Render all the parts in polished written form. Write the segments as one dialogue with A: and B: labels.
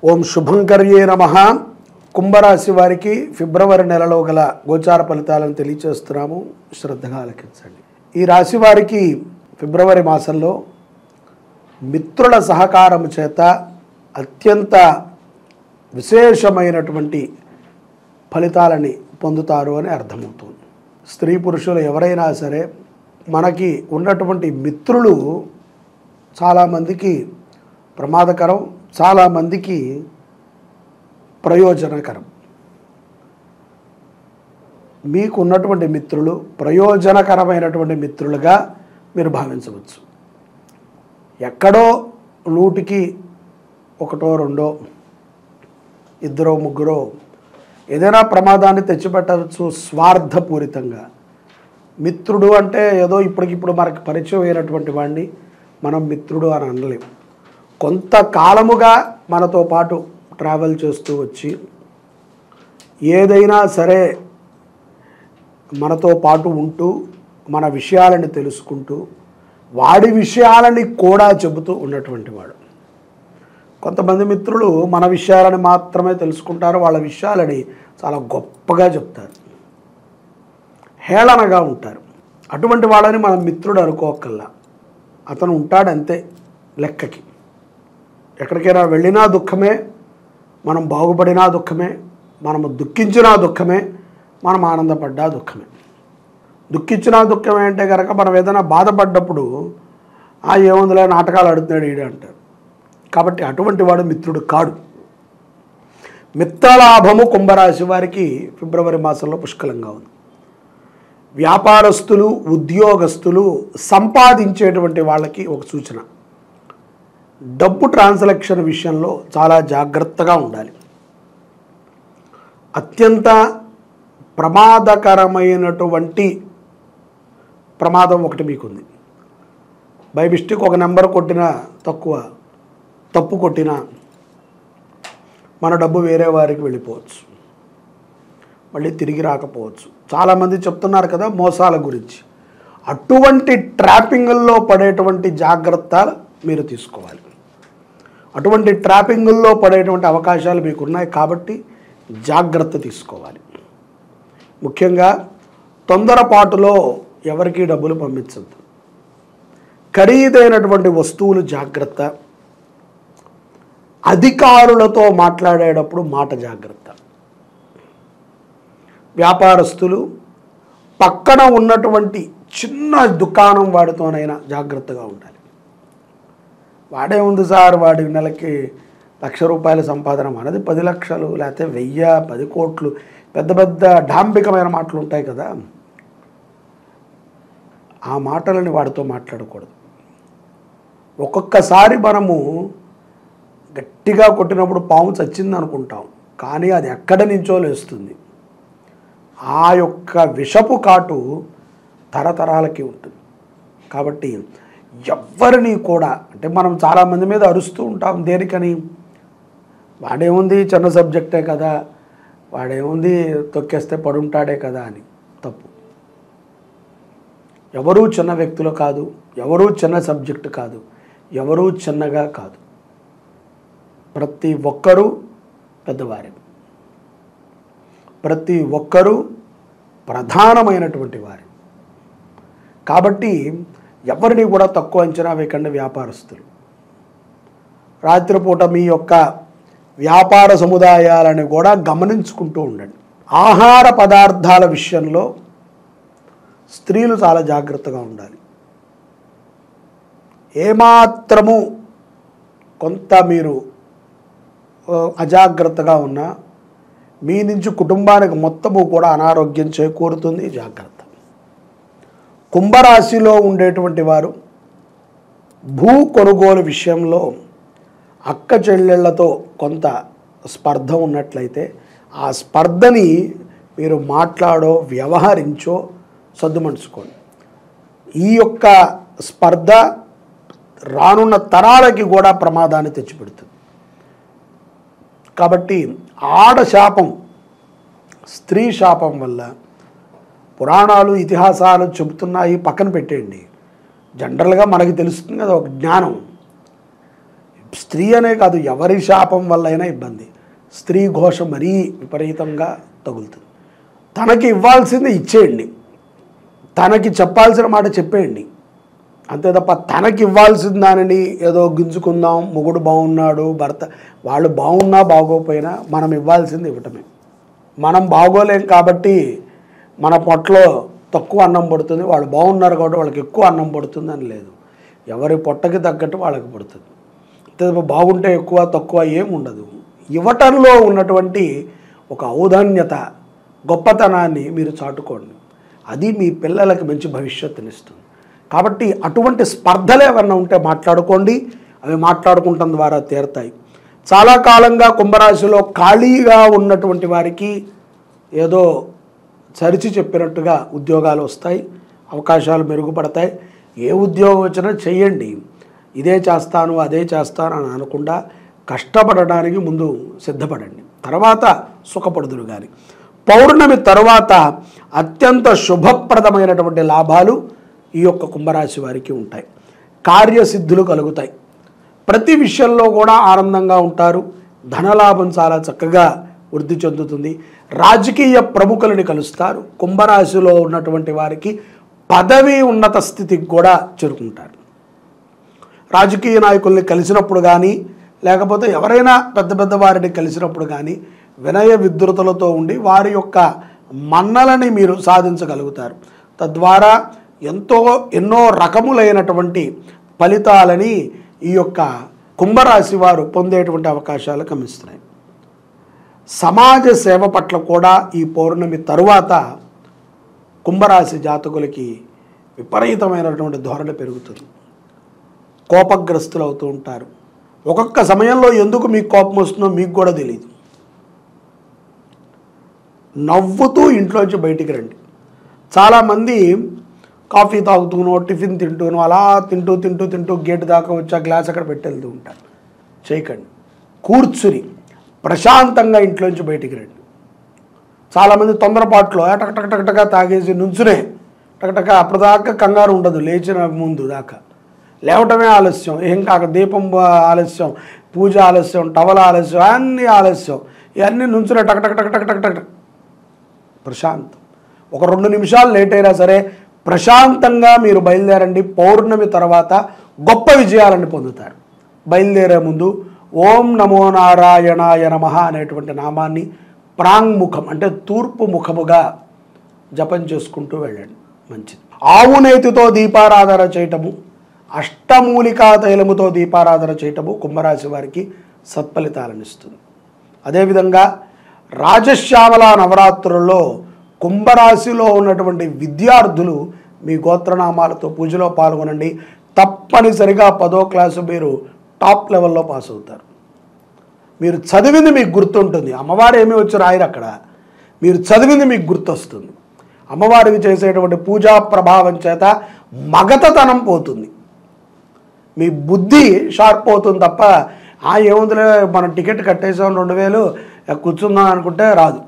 A: ఓం శుభంకర్యే నమః. కుంభరాశి వారికి ఫిబ్రవరి నెలలో గల గోచార ఫలితాలను తెలియచేస్తున్నాము. శ్రద్ధగా ఆలకించండి. ఈ రాశి వారికి ఫిబ్రవరి మాసంలో మిత్రుల సహకారము చేత అత్యంత విశేషమైనటువంటి ఫలితాలని పొందుతారు అని అర్థమవుతుంది. స్త్రీ పురుషులు ఎవరైనా సరే మనకి ఉన్నటువంటి మిత్రులు చాలామందికి ప్రమాదకరం, చాలామందికి ప్రయోజనకరం. మీకు ఉన్నటువంటి మిత్రులు ప్రయోజనకరమైనటువంటి మిత్రులుగా మీరు భావించవచ్చు. ఎక్కడో నూటికి ఒకటో రెండో ఇద్దరో ముగ్గురో ఏదైనా ప్రమాదాన్ని తెచ్చిపెట్టవచ్చు స్వార్థపూరితంగా. మిత్రుడు అంటే ఏదో ఇప్పటికిప్పుడు మనకు పరిచయం అయినటువంటి వాడిని మనం మిత్రుడు అని అనలేము. కొంతకాలముగా మనతో పాటు ట్రావెల్ చేస్తూ వచ్చి ఏదైనా సరే మనతో పాటు ఉంటూ మన విషయాలని తెలుసుకుంటూ వాడి విషయాలని కూడా చెబుతూ ఉన్నటువంటి వాడు. కొంతమంది మిత్రులు మన విషయాలని మాత్రమే తెలుసుకుంటారు, వాళ్ళ విషయాలని చాలా గొప్పగా చెప్తారు, హేళనగా ఉంటారు. అటువంటి వాళ్ళని మనం మిత్రుడు అనుకోకల్లా. అతను ఉంటాడంతే లెక్కకి. ఎక్కడికైనా వెళ్ళినా దుఃఖమే, మనం బాగుపడినా దుఃఖమే, మనము దుఃఖించినా దుఃఖమే, మనం ఆనందపడ్డా దుఃఖమే. దుఃఖించినా దుఃఖమే అంటే కనుక మనం ఏదైనా బాధపడ్డప్పుడు ఏముందిలే నాటకాలు ఆడుతున్నాడు ఈడు అంటారు. కాబట్టి అటువంటి వాడు మిత్రుడు కాడు. మిత్రలాభము కుంభరాశి వారికి ఫిబ్రవరి మాసంలో పుష్కలంగా ఉంది. వ్యాపారస్తులు, ఉద్యోగస్తులు సంపాదించేటువంటి వాళ్ళకి ఒక సూచన, డబ్బు ట్రాన్సాక్షన్ విషయంలో చాలా జాగ్రత్తగా ఉండాలి. అత్యంత ప్రమాదకరమైనటువంటి ప్రమాదం ఒకటి మీకుంది. బై మిస్టేక్ ఒక నెంబర్ కొట్టినా తప్పు కొట్టినా మన డబ్బు వేరే వారికి వెళ్ళిపోవచ్చు, మళ్ళీ తిరిగి రాకపోవచ్చు. చాలామంది చెప్తున్నారు కదా మోసాల గురించి. అటువంటి ట్రాపింగుల్లో పడేటువంటి జాగ్రత్తలు మీరు తీసుకోవాలి. అటువంటి ట్రాపింగుల్లో పడేటువంటి అవకాశాలు మీకు ఉన్నాయి కాబట్టి జాగ్రత్త తీసుకోవాలి. ముఖ్యంగా తొందరపాటులో ఎవరికి డబ్బులు పంపించద్దు. ఖరీదైనటువంటి వస్తువులు జాగ్రత్త. అధికారులతో మాట్లాడేటప్పుడు మాట జాగ్రత్త. వ్యాపారస్తులు పక్కన ఉన్నటువంటి చిన్న దుకాణం వాడితోనైనా జాగ్రత్తగా ఉండాలి. వాడే ఉంది సార్, వాడి నెలకి 1,00,000 రూపాయల సంపాదన, మనది 10 లక్షలు, లేకపోతే 1000, 10 కోట్లు, పెద్ద పెద్ద డాంబికమైన మాటలు ఉంటాయి కదా. ఆ మాటలని వాడితో మాట్లాడకూడదు. ఒక్కొక్కసారి మనము గట్టిగా కొట్టినప్పుడు పాము చచ్చింది అనుకుంటాం, కానీ అది ఎక్కడి నుంచో లేస్తుంది. ఆ యొక్క విషపు కాటు తరతరాలకి ఉంటుంది. కాబట్టి ఎవ్వరిని కూడా, అంటే మనం చాలామంది మీద అరుస్తూ ఉంటాం. దేనికని? వాడేముంది చిన్న సబ్జెక్టే కదా, వాడేముంది తొక్కేస్తే పడుంటాడే కదా అని. తప్పు. ఎవరూ చిన్న వ్యక్తులు కాదు, ఎవరూ చిన్న సబ్జెక్టు కాదు, ఎవరూ చిన్నగా కాదు. ప్రతి ఒక్కరూ పెద్దవారే, ప్రతి ఒక్కరూ ప్రధానమైనటువంటి వారే. కాబట్టి ఎవరిని కూడా తక్కువ అంచనా వేయకండి. వ్యాపారస్తులు రాత్రిపూట మీ యొక్క వ్యాపార సముదాయాలను కూడా గమనించుకుంటూ ఉండండి. ఆహార పదార్థాల విషయంలో స్త్రీలు చాలా జాగ్రత్తగా ఉండాలి. ఏమాత్రము కొంత మీరు అజాగ్రత్తగా ఉన్నా మీ నుంచి కుటుంబానికి మొత్తము కూడా అనారోగ్యం చేకూరుతుంది. జాగ్రత్త. కుంభరాశిలో ఉండేటువంటి వారు భూ కొనుగోలు విషయంలో అక్క చెల్లెళ్లతో కొంత స్పర్ధ ఉన్నట్లయితే ఆ స్పర్ధని మీరు మాట్లాడో వ్యవహరించో సర్దుమణుచుకోండి. ఈ యొక్క స్పర్ధ రానున్న తరాలకి కూడా ప్రమాదాన్ని తెచ్చిపెడుతుంది. కాబట్టి ఆడ శాపం, స్త్రీ శాపం వల్ల పురాణాలు ఇతిహాసాలు చెబుతున్నాయి, పక్కన పెట్టేయండి. జనరల్గా మనకి తెలుస్తుంది కదా ఒక జ్ఞానం. స్త్రీ అనే కాదు, ఎవరి శాపం వల్లైనా ఇబ్బంది. స్త్రీ ఘోష మరీ విపరీతంగా తగులుతుంది. తనకి ఇవ్వాల్సింది ఇచ్చేయండి, తనకి చెప్పాల్సిన మాట చెప్పేయండి, అంతే తప్ప తనకి ఇవ్వాల్సిన దానిని ఏదో గింజుకుందాం, మొగుడు బాగున్నాడు, భర్త వాళ్ళు బాగున్నా బాగోకపోయినా మనం ఇవ్వాల్సింది ఇవ్వటమే. మనం బాగోలేం కాబట్టి మన పొట్టలో తక్కువ అన్నం పడుతుంది, వాళ్ళు బాగున్నారు కాబట్టి వాళ్ళకి ఎక్కువ అన్నం పడుతుంది అని లేదు. ఎవరి పొట్టకి తగ్గట్టు వాళ్ళకి పడుతుంది. అంతే తప్ప బాగుంటే ఎక్కువ తక్కువ ఏం ఉండదు. ఇవ్వటంలో ఉన్నటువంటి ఒక ఔదాన్యత, గొప్పతనాన్ని మీరు చాటుకోండి. అది మీ పిల్లలకి మంచి భవిష్యత్తునిస్తుంది. కాబట్టి అటువంటి స్పర్ధలు ఏమన్నా ఉంటే మాట్లాడుకోండి, అవి మాట్లాడుకుంటాం ద్వారా తీరుతాయి. చాలా కాలంగా కుంభరాశిలో ఖాళీగా ఉన్నటువంటి వారికి ఏదో చరిచి చెప్పినట్టుగా ఉద్యోగాలు వస్తాయి, అవకాశాలు మెరుగుపడతాయి. ఏ ఉద్యోగం వచ్చినా చెయ్యండి, ఇదే చేస్తాను అదే చేస్తాను అని అనకుండా కష్టపడడానికి ముందు సిద్ధపడండి, తర్వాత సుఖపడుదురు. కానీ పౌర్ణమి తర్వాత అత్యంత శుభప్రదమైనటువంటి లాభాలు ఈ యొక్క కుంభరాశి వారికి ఉంటాయి. కార్యసిద్ధులు కలుగుతాయి, ప్రతి విషయంలో కూడా ఆనందంగా ఉంటారు, ధనలాభం చాలా చక్కగా వృద్ధి చెందుతుంది. రాజకీయ ప్రముఖులని కలుస్తారు. కుంభరాశిలో ఉన్నటువంటి వారికి పదవి ఉన్నత స్థితికి కూడా చేరుకుంటారు. రాజకీయ నాయకుల్ని కలిసినప్పుడు కానీ, లేకపోతే ఎవరైనా పెద్ద పెద్ద వారిని కలిసినప్పుడు కానీ వినయ విద్రుతలతో ఉండి వారి యొక్క మన్నలని మీరు సాధించగలుగుతారు. తద్వారా ఎన్నో రకములైనటువంటి ఫలితాలని ఈ యొక్క కుంభరాశి వారు పొందేటువంటి అవకాశాలు గమనిస్తున్నాయి. సమాజ సేవ పట్ల కూడా ఈ పౌర్ణమి తరువాత కుంభరాశి జాతకులకి విపరీతమైనటువంటి ధోరణి పెరుగుతుంది. కోపగ్రస్తులు అవుతూ ఉంటారు. ఒక్కొక్క సమయంలో ఎందుకు మీకు కోపం వస్తుందో మీకు కూడా తెలియదు. నవ్వుతూ ఇంట్లోంచి బయటికి రండి. చాలామంది కాఫీ తాగుతూనో టిఫిన్ తింటూనో అలా తింటూ గేటు దాకా వచ్చి ఆ గ్లాస్ అక్కడ పెట్టి వెళ్తూ ఉంటారు. చేయకండి. కూర్చుని ప్రశాంతంగా ఇంట్లోంచి బయటికి రండి. చాలామంది తొందరపాట్లో టకటకటకటగా తాగేసి నుంచునే టకటక అప్పటిదాకా కంగారు ఉండదు, లేచిన ముందు దాకా లేవటమే ఆలస్యం, ఏం కాక దీపం ఆలస్యం, పూజ ఆలస్యం, టవల ఆలస్యం, అన్నీ ఆలస్యం. ఇవన్నీ నుంచునే టకటకటకటకటక ప్రశాంతం. ఒక 2 నిమిషాలు లేట్ అయినా సరే ప్రశాంతంగా మీరు బయలుదేరండి. పౌర్ణమి తర్వాత గొప్ప విజయాలను పొందుతారు. బయలుదేరే ముందు ఓం నమో నారాయణాయ నమః అనేటువంటి నామాన్ని ప్రాంగ్ముఖం అంటే తూర్పు ముఖముగా జపం చేసుకుంటూ వెళ్ళండి, మంచిది. ఆవు నేతితో దీపారాధన చేయటము, అష్టమూలికా తైలముతో దీపారాధన చేయటము కుంభరాశి వారికి సత్ఫలితాలను ఇస్తుంది. అదేవిధంగా రాజశ్యామల నవరాత్రుల్లో కుంభరాశిలో ఉన్నటువంటి విద్యార్థులు మీ గోత్రనామాలతో పూజలో పాల్గొనండి. తప్పనిసరిగా 10వ క్లాసు మీరు టాప్ లెవెల్లో పాస్ అవుతారు. మీరు చదివింది మీకు గుర్తుంటుంది. అమ్మవారు ఏమీ వచ్చి రాయరు అక్కడ, మీరు చదివింది మీకు గుర్తొస్తుంది. అమ్మవారికి చేసేటువంటి పూజా ప్రభావం చేత మగతతనం పోతుంది, మీ బుద్ధి షార్ప్ అవుతుంది తప్ప ఏముందిలే మనం టికెట్ కట్టేసాం 2000 కూర్చుందాం అనుకుంటే రాదు.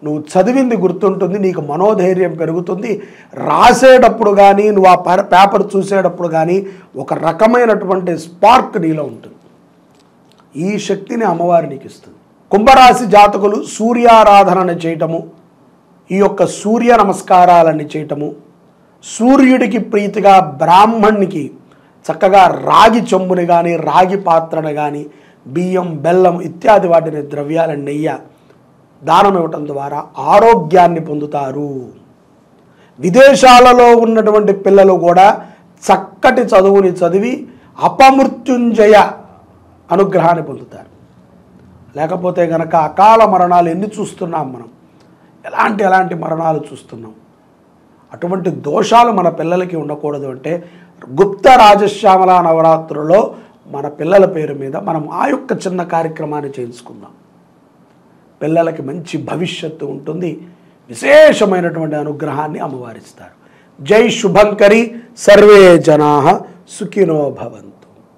A: నువ్వు చదివింది గుర్తుంటుంది, నీకు మనోధైర్యం పెరుగుతుంది. రాసేటప్పుడు కానీ నువ్వు ఆ పేపర్ చూసేటప్పుడు కానీ ఒక రకమైనటువంటి స్పార్క్ నీలో ఉంటుంది. ఈ శక్తిని అమ్మవారి నీకు ఇస్తుంది. కుంభరాశి జాతకులు సూర్యారాధన చేయటము, ఈ యొక్క సూర్య నమస్కారాలన్నీ చేయటము, సూర్యుడికి ప్రీతిగా బ్రాహ్మణ్ణికి చక్కగా రాగి చెంబుని కానీ రాగి పాత్రను కానీ బియ్యం బెల్లం ఇత్యాది వాటిని ద్రవ్యాల నెయ్యి దానం ఇవ్వటం ద్వారా ఆరోగ్యాన్ని పొందుతారు. విదేశాలలో ఉన్నటువంటి పిల్లలు కూడా చక్కటి చదువుని చదివి అపమృత్యుంజయ అనుగ్రహాన్ని పొందుతారు. లేకపోతే గనక అకాల మరణాలు ఎన్ని చూస్తున్నాం మనం, ఎలాంటి మరణాలు చూస్తున్నాం. అటువంటి దోషాలు మన పిల్లలకి ఉండకూడదు అంటే గుప్త రాజశ్యామల నవరాత్రుల్లో మన పిల్లల పేరు మీద మనం ఆ యొక్క చిన్న కార్యక్రమాన్ని చేయించుకుందాం. పిల్లలకి మంచి భవిష్యత్తు ఉంటుంది, విశేషమైనటువంటి అనుగ్రహాన్ని అమ్మవారిస్తారు. జై శుభంకరి, సర్వే జనాః సుఖినో భవంతు.